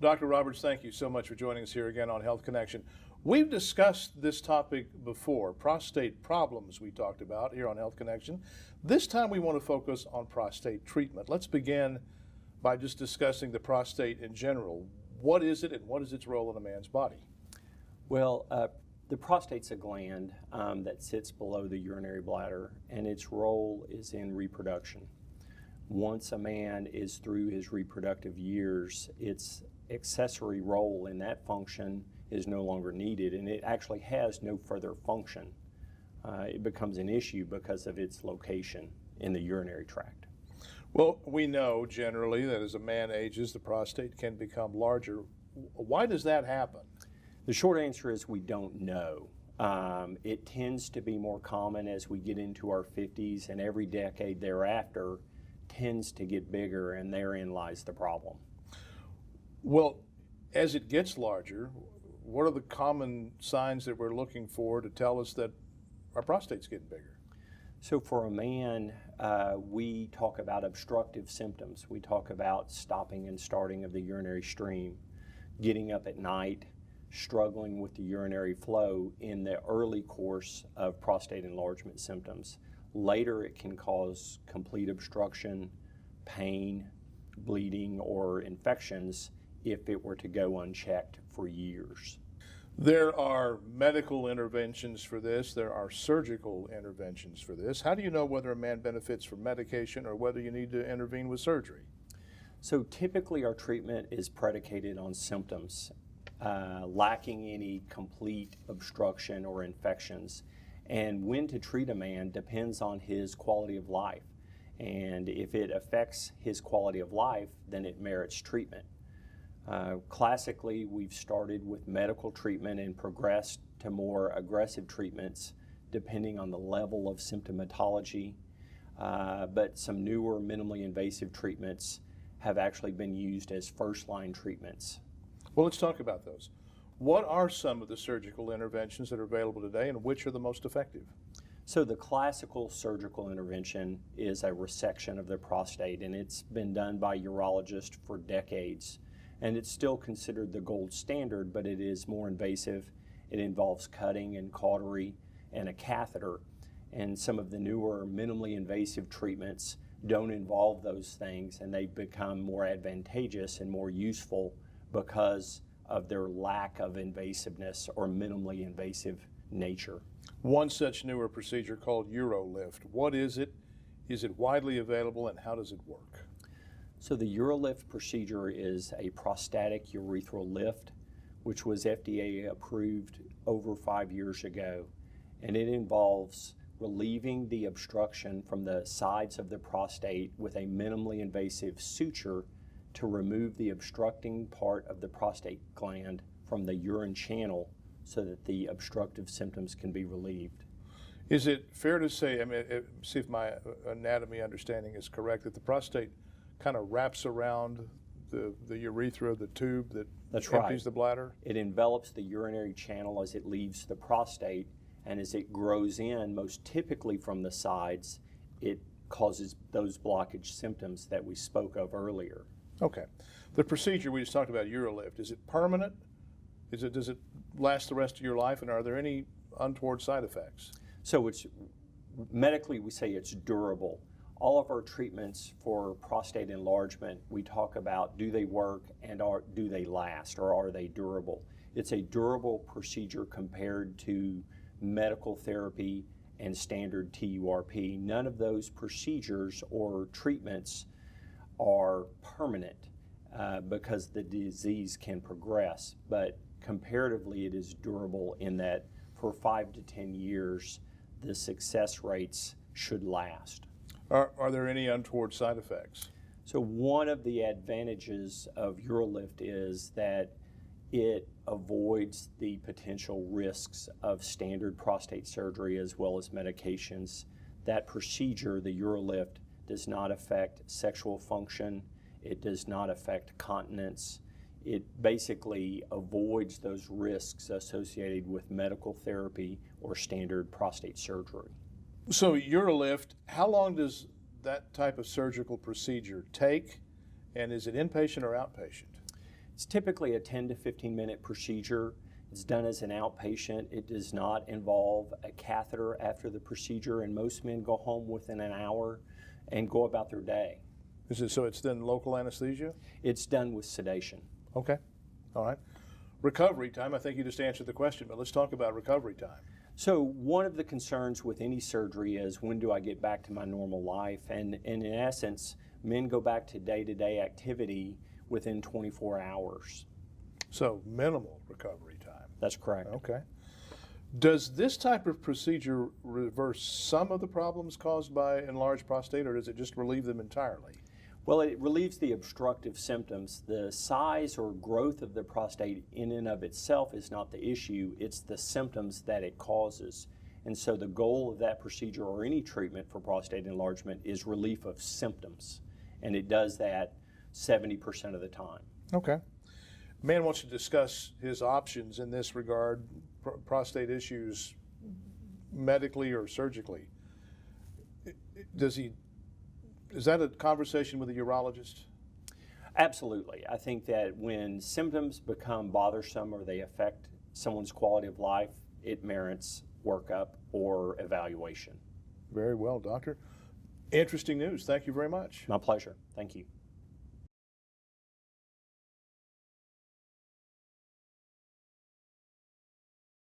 Dr. Roberts, thank you so much for joining us here again on Health Connection. We've discussed this topic before, prostate problems we talked about here on Health Connection. This time we want to focus on prostate treatment. Let's begin by just discussing the prostate in general. What is it and what is its role in a man's body? Well, the prostate's a gland that sits below the urinary bladder, and its role is in reproduction. Once a man is through his reproductive years, its accessory role in that function is no longer needed, and it actually has no further function. It becomes an issue because of its location in the urinary tract. Well, we know generally that as a man ages, the prostate can become larger. Why does that happen? The short answer is we don't know. It tends to be more common as we get into our 50s, and every decade thereafter tends to get bigger, and therein lies the problem. Well, as it gets larger, what are the common signs that we're looking for to tell us that our prostate's getting bigger? So for a man, we talk about obstructive symptoms. We talk about stopping and starting of the urinary stream, getting up at night, struggling with the urinary flow in the early course of prostate enlargement symptoms. Later, it can cause complete obstruction, pain, bleeding, or infections if it were to go unchecked for years. There are medical interventions for this. There are surgical interventions for this. How do you know whether a man benefits from medication or whether you need to intervene with surgery? So typically our treatment is predicated on symptoms, lacking any complete obstruction or infections. And when to treat a man depends on his quality of life. And if it affects his quality of life, then it merits treatment. Classically, we've started with medical treatment and progressed to more aggressive treatments depending on the level of symptomatology. But some newer minimally invasive treatments have actually been used as first-line treatments. Well, let's talk about those. What are some of the surgical interventions that are available today, and which are the most effective? So the classical surgical intervention is a resection of the prostate, and it's been done by urologists for decades. And it's still considered the gold standard, but it is more invasive. It involves cutting and cautery and a catheter. And some of the newer minimally invasive treatments don't involve those things, and they become more advantageous and more useful because of their lack of invasiveness or minimally invasive nature. One such newer procedure called UroLift. What is it? Is it widely available, and how does it work? So the UroLift procedure is a prostatic urethral lift, which was FDA approved over 5 years ago. And it involves relieving the obstruction from the sides of the prostate with a minimally invasive suture to remove the obstructing part of the prostate gland from the urine channel so that the obstructive symptoms can be relieved. Is it fair to say, see if my anatomy understanding is correct, that the prostate kind of wraps around the urethra, the tube that empties the bladder? It envelops the urinary channel as it leaves the prostate, and as it grows in, most typically from the sides, it causes those blockage symptoms that we spoke of earlier. Okay. The procedure we just talked about, UroLift, is it permanent? Does it last the rest of your life, and are there any untoward side effects? So medically we say it's durable. All of our treatments for prostate enlargement, we talk about do they work and do they last, or are they durable? It's a durable procedure compared to medical therapy and standard TURP. None of those procedures or treatments are permanent because the disease can progress, but comparatively it is durable in that for 5 to 10 years the success rates should last. Are there any untoward side effects? So one of the advantages of UroLift is that it avoids the potential risks of standard prostate surgery as well as medications. That procedure, the UroLift, does not affect sexual function. It does not affect continence. It basically avoids those risks associated with medical therapy or standard prostate surgery. So UroLift, how long does that type of surgical procedure take, and is it inpatient or outpatient? It's typically a 10 to 15 minute procedure. It's done as an outpatient. It does not involve a catheter after the procedure, and most men go home within an hour and go about their day. So it's then local anesthesia? It's done with sedation. Okay, all right. Recovery time, I think you just answered the question, but let's talk about recovery time. So one of the concerns with any surgery is, when do I get back to my normal life? And in essence, men go back to day-to-day activity within 24 hours. So minimal recovery time. That's correct. Okay. Does this type of procedure reverse some of the problems caused by enlarged prostate, or does it just relieve them entirely? Well, it relieves the obstructive symptoms. The size or growth of the prostate in and of itself is not the issue, it's the symptoms that it causes. And so the goal of that procedure, or any treatment for prostate enlargement, is relief of symptoms. And it does that 70% of the time. Okay. Man wants to discuss his options in this regard, prostate issues, medically or surgically. Is that a conversation with a urologist? Absolutely. I think that when symptoms become bothersome or they affect someone's quality of life, it merits workup or evaluation. Very well, doctor. Interesting news. Thank you very much. My pleasure. Thank you.